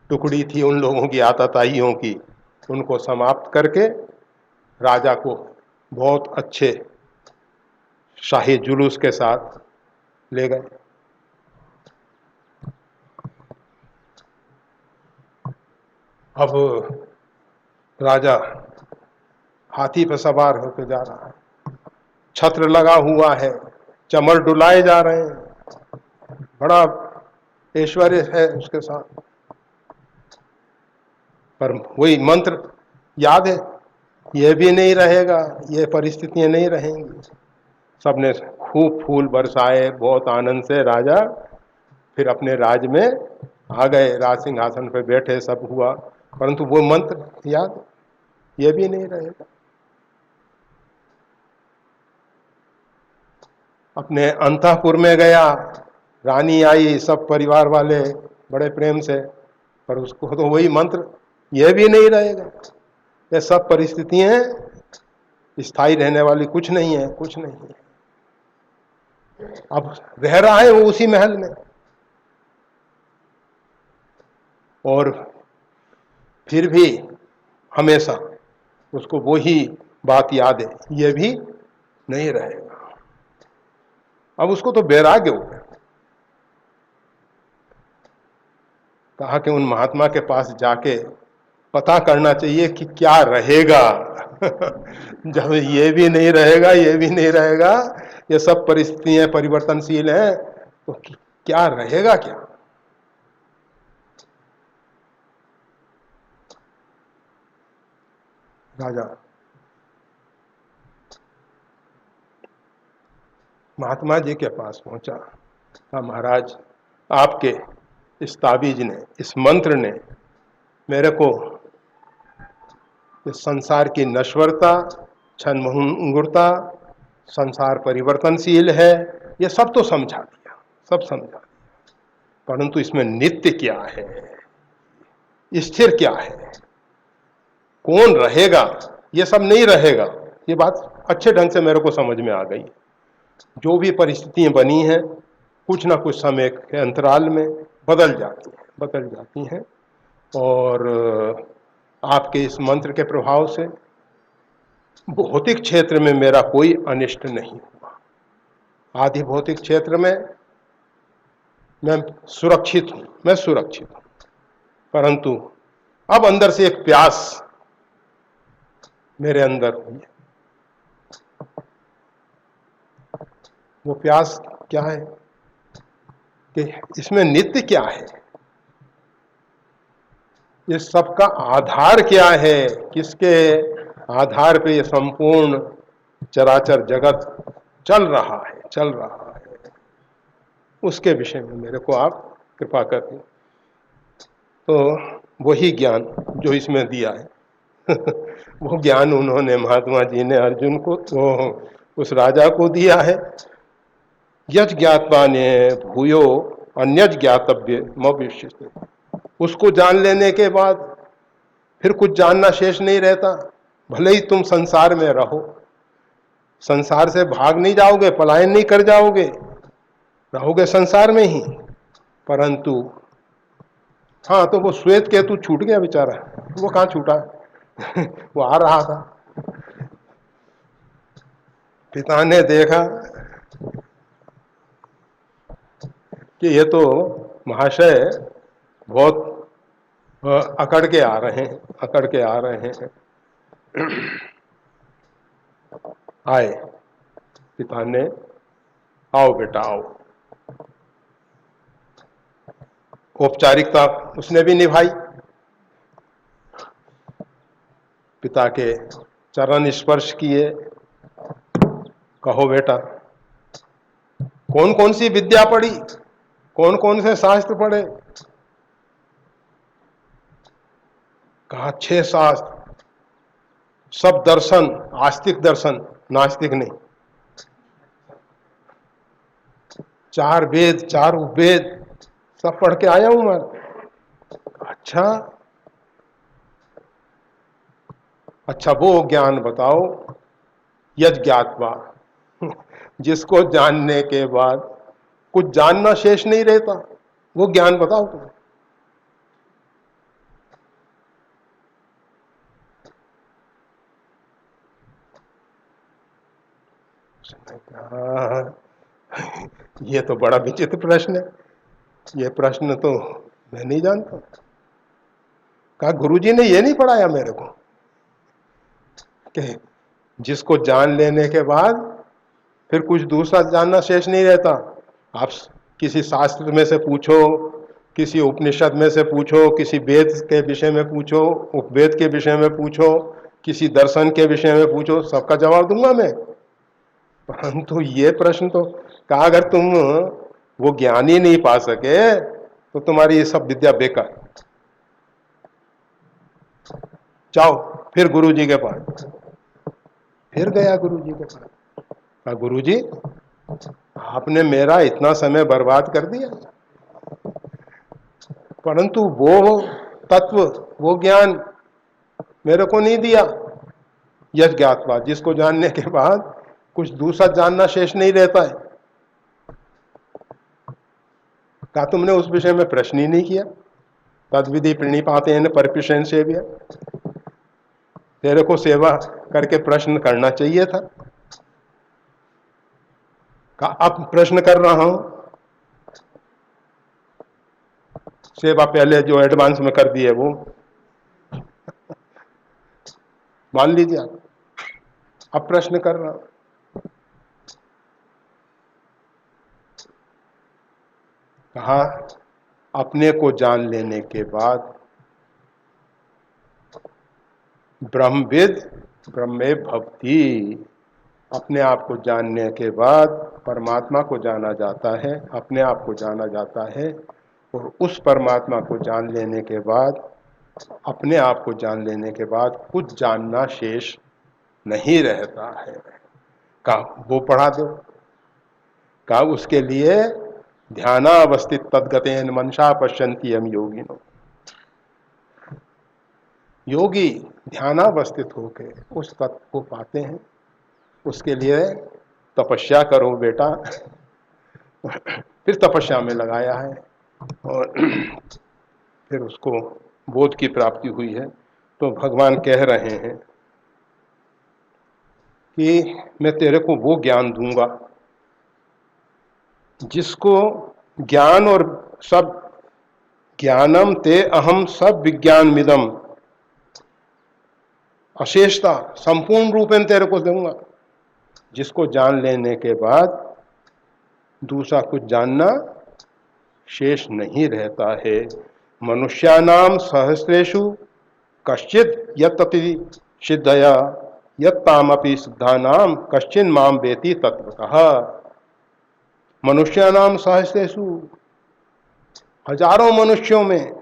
टुकड़ी थी उन लोगों की, आताताइयों की, उनको समाप्त करके राजा को बहुत अच्छे शाही जुलूस के साथ ले गए। अब राजा हाथी पर सवार होकर जा रहा है, छत्र लगा हुआ है, चमर डुलाए जा रहे हैं, बड़ा ऐश्वर्य है उसके साथ। पर वही मंत्र याद है, ये भी नहीं रहेगा, ये परिस्थितियां नहीं रहेंगी। सबने खूब फूल बरसाए, बहुत आनंद से राजा फिर अपने राज में आ गए, राज सिंहासन पर बैठे, सब हुआ। परंतु वो मंत्र याद, ये भी नहीं रहेगा। अपने अंतःपुर में गया, रानी आई, सब परिवार वाले बड़े प्रेम से, पर उसको तो वही मंत्र, ये भी नहीं रहेगा। ये सब परिस्थितियां स्थायी रहने वाली कुछ नहीं है, कुछ नहीं है। अब रह रहा है वो उसी महल में, और फिर भी हमेशा उसको वही बात याद है, ये भी नहीं रहेगा। अब उसको तो वैराग्य हो गया। कहा कि उन महात्मा के पास जाके पता करना चाहिए कि क्या रहेगा। जब ये भी नहीं रहेगा, ये भी नहीं रहेगा, ये सब परिस्थितियां परिवर्तनशील हैं, तो क्या रहेगा क्या। राजा महात्मा जी के पास पहुंचा, कहा महाराज, आपके इस ताबीज ने, इस मंत्र ने मेरे को इस संसार की नश्वरता, क्षणभंगुरता, संसार परिवर्तनशील है, ये सब तो समझा दिया, सब समझा दिया, परंतु इसमें नित्य क्या है, स्थिर क्या है, कौन रहेगा, ये सब नहीं रहेगा। ये बात अच्छे ढंग से मेरे को समझ में आ गई। जो भी परिस्थितियां बनी हैं, कुछ ना कुछ समय के अंतराल में बदल जाती हैं, और आपके इस मंत्र के प्रभाव से भौतिक क्षेत्र में मेरा कोई अनिष्ट नहीं हुआ। आदि भौतिक क्षेत्र में मैं सुरक्षित हूं, परंतु अब अंदर से एक प्यास मेरे अंदर हुई है। वो प्यास क्या है कि इसमें नित्य क्या है, इस सब का आधार क्या है, किसके आधार पे ये संपूर्ण चराचर जगत चल रहा है, उसके विषय में मेरे को आप कृपा करें। तो वही ज्ञान जो इसमें दिया है वो ज्ञान उन्होंने, महात्मा जी ने अर्जुन को, तो उस राजा को दिया है। यज ज्ञात्वा ने भूयो अन्यज ज्ञातव्य मविष्यते। उसको जान लेने के बाद फिर कुछ जानना शेष नहीं रहता। भले ही तुम संसार में रहो, संसार से भाग नहीं जाओगे, पलायन नहीं कर जाओगे, रहोगे संसार में ही, परंतु हाँ, तो वो श्वेत केतु छूट गया बेचारा, वो कहाँ छूटा वो आ रहा था। पिता ने देखा कि ये तो महाशय बहुत अकड़ के आ रहे हैं, आए। पिता ने, आओ बेटा आओ, औपचारिकता उसने भी निभाई, पिता के चरण स्पर्श किए, कहो बेटा कौन कौन सी विद्या पढ़ी, कौन कौन से शास्त्र पढ़े। कहा 6 शास्त्र, सब दर्शन, आस्तिक दर्शन, नास्तिक नहीं, 4 वेद, 4 उपवेद सब पढ़ के आया हूं मैं। अच्छा, वो ज्ञान बताओ यज् ज्ञात्वा, जिसको जानने के बाद कुछ जानना शेष नहीं रहता, वो ज्ञान बताओ तुम्हें। ये तो बड़ा विचित्र प्रश्न है, ये प्रश्न तो मैं नहीं जानता। कहा गुरुजी ने ये नहीं पढ़ाया मेरे को कि जिसको जान लेने के बाद फिर कुछ दूसरा जानना शेष नहीं रहता। आप किसी शास्त्र में से पूछो, किसी उपनिषद में से पूछो, किसी वेद के विषय में पूछो, उपवेद के विषय में पूछो, किसी दर्शन के विषय में पूछो, सबका जवाब दूंगा मैं। परंतु ये प्रश्न तो कहा अगर तुम वो ज्ञान ही नहीं पा सके तो तुम्हारी ये सब विद्या बेकार। जाओ फिर गुरुजी के पास। फिर गया गुरुजी के पास, कहा गुरुजी आपने मेरा इतना समय बर्बाद कर दिया, परंतु वो तत्व, वो ज्ञान मेरे को नहीं दिया। यज् ज्ञात्वा, जिसको जानने के बाद कुछ दूसरा जानना शेष नहीं रहता है। कहा तुमने उस विषय में प्रश्न ही नहीं किया। तद्विधि प्रणिपाते हैं परिपिशन सेव्य, तेरे को सेवा करके प्रश्न करना चाहिए था। कहा अब प्रश्न कर रहा हूं, सेवा पहले जो एडवांस में कर दी है वो मान लीजिए आप। अब प्रश्न कर रहा हूं। कहा अपने को जान लेने के बाद ब्रह्मविद ब्रह्मे भवति, अपने आप को जानने के बाद परमात्मा को जाना जाता है, अपने आप को जाना जाता है। और उस परमात्मा को जान लेने के बाद, अपने आप को जान लेने के बाद कुछ जानना शेष नहीं रहता है। कहा वो पढ़ा दो। कहा उसके लिए ध्यानावस्थित तद्गतेन मनसा पश्यन्ति यम योगिनो, योगी ध्यानावस्थित होकर उस तत्व को पाते हैं। उसके लिए तपस्या करो बेटा। फिर तपस्या में लगाया है और फिर उसको बोध की प्राप्ति हुई है। तो भगवान कह रहे हैं कि मैं तेरे को वो ज्ञान दूंगा जिसको ज्ञान और सब ज्ञानम ते अहम सब विज्ञान मिदम, अशेषता संपूर्ण रूप में तेरे को दूंगा, जिसको जान लेने के बाद दूसरा कुछ जानना शेष नहीं रहता है। मनुष्यानाम सहस्रेषु कश्चित यत्तति सिद्धया यत्तामपि सिद्धानाम कश्चिन माम वेति तत्वतः। मनुष्यानाम सहस्रेषु, हजारों मनुष्यों में,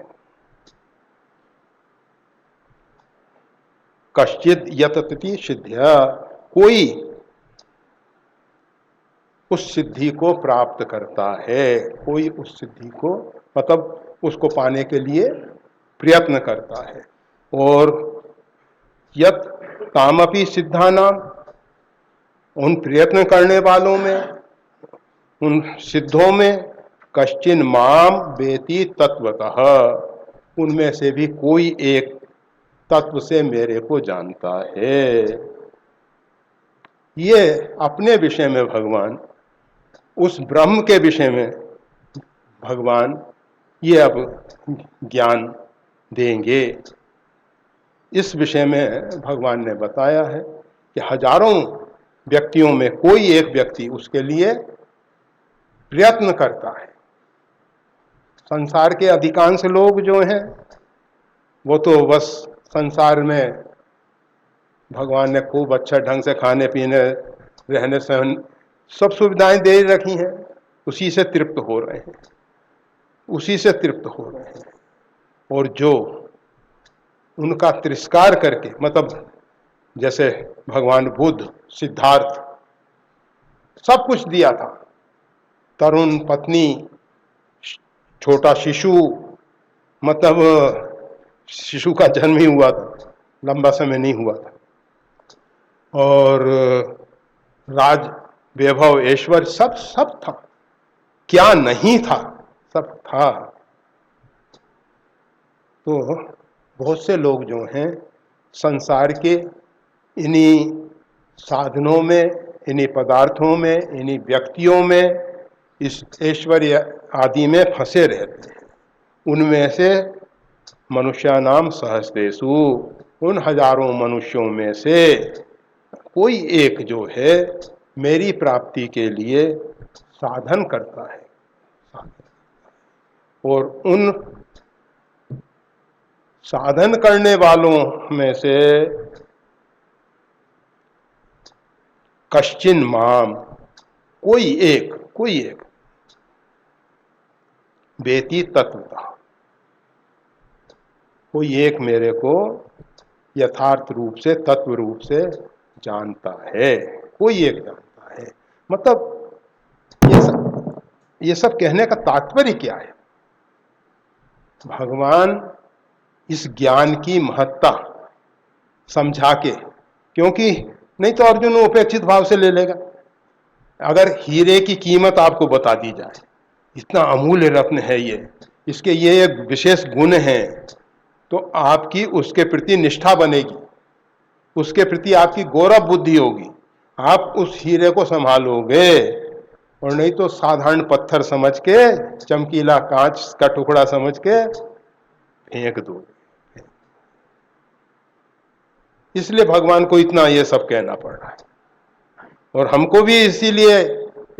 कश्चित यत्तति सिद्धया, कोई उस सिद्धि को प्राप्त करता है, कोई उस सिद्धि को मतलब उसको पाने के लिए प्रयत्न करता है। और यत तामपि सिद्धानाम, उन प्रयत्न करने वालों में, उन सिद्धों में, कश्चिन माम वेति तत्वतः, उनमें से भी कोई एक तत्व से मेरे को जानता है। ये अपने विषय में भगवान, उस ब्रह्म के विषय में भगवान ये अब ज्ञान देंगे। इस विषय में भगवान ने बताया है कि हजारों व्यक्तियों में कोई एक व्यक्ति उसके लिए प्रयत्न करता है। संसार के अधिकांश लोग जो हैं वो तो बस संसार में भगवान ने खूब अच्छा ढंग से खाने पीने रहने सहन सब सुविधाएं दे रखी हैं, उसी से तृप्त हो रहे हैं, उसी से तृप्त हो रहे हैं। और जो उनका तिरस्कार करके, मतलब जैसे भगवान बुद्ध, सिद्धार्थ, सब कुछ दिया था, तरुण पत्नी, छोटा शिशु, मतलब शिशु का जन्म ही हुआ था, लंबा समय नहीं हुआ था, और राज वैभव ऐश्वर्य सब सब था, क्या नहीं था, सब था। तो बहुत से लोग जो हैं संसार के इन्हीं साधनों में, इन्हीं पदार्थों में, इन्हीं व्यक्तियों में, इस ऐश्वर्य आदि में फंसे रहते हैं। उनमें से मनुष्यानाम सहस्रेषु, उन हजारों मनुष्यों में से कोई एक जो है मेरी प्राप्ति के लिए साधन करता है, और उन साधन करने वालों में से कश्चिन माम, कोई एक वेति तत्वतः, कोई एक मेरे को यथार्थ रूप से, तत्व रूप से जानता है, कोई एक जानता है। मतलब ये सब कहने का तात्पर्य क्या है? भगवान इस ज्ञान की महत्ता समझा के, क्योंकि नहीं तो अर्जुन उपेक्षित भाव से ले लेगा। अगर हीरे की कीमत आपको बता दी जाए, इतना अमूल्य रत्न है ये, इसके ये एक विशेष गुण है, तो आपकी उसके प्रति निष्ठा बनेगी, उसके प्रति आपकी गौरव बुद्धि होगी, आप उस हीरे को संभालोगे, और नहीं तो साधारण पत्थर समझ के, चमकीला कांच का टुकड़ा समझ के फेंक दोगे। इसलिए भगवान को इतना ये सब कहना पड़ रहा है, और हमको भी इसीलिए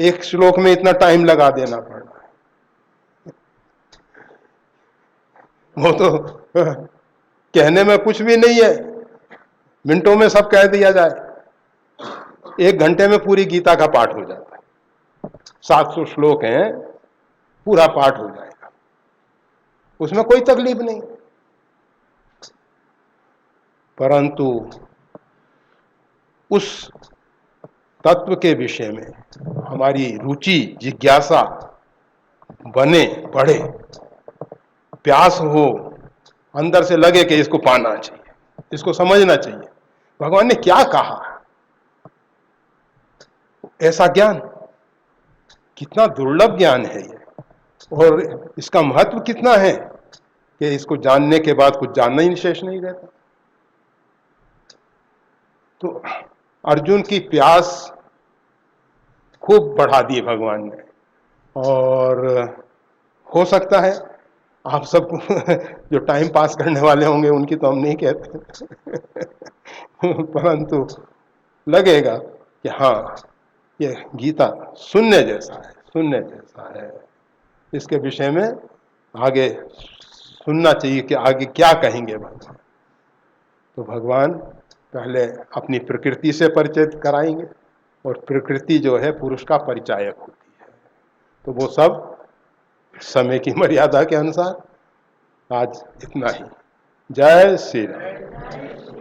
एक श्लोक में इतना टाइम लगा देना पड़ रहा है। वो तो कहने में कुछ भी नहीं है, मिनटों में सब कह दिया जाए, 1 घंटे में पूरी गीता का पाठ हो जाता है। 700 श्लोक हैं, पूरा पाठ हो जाएगा, उसमें कोई तकलीफ नहीं। परंतु उस तत्व के विषय में हमारी रुचि, जिज्ञासा बने, बढ़े, प्यास हो, अंदर से लगे कि इसको पाना चाहिए, इसको समझना चाहिए, भगवान ने क्या कहा, ऐसा ज्ञान कितना दुर्लभ ज्ञान है ये, और इसका महत्व कितना है कि इसको जानने के बाद कुछ जानना ही शेष नहीं रहता। तो अर्जुन की प्यास खूब बढ़ा दी भगवान ने, और हो सकता है आप सब जो टाइम पास करने वाले होंगे उनकी तो हम नहीं कहते परंतु लगेगा कि हाँ, ये गीता सुनने जैसा है, सुनने जैसा है, इसके विषय में आगे सुनना चाहिए कि आगे क्या कहेंगे भगवान। तो भगवान पहले अपनी प्रकृति से परिचय कराएंगे, और प्रकृति जो है पुरुष का परिचायक होती है। तो वो सब समय की मर्यादा के अनुसार आज इतना ही। जय श्री राम।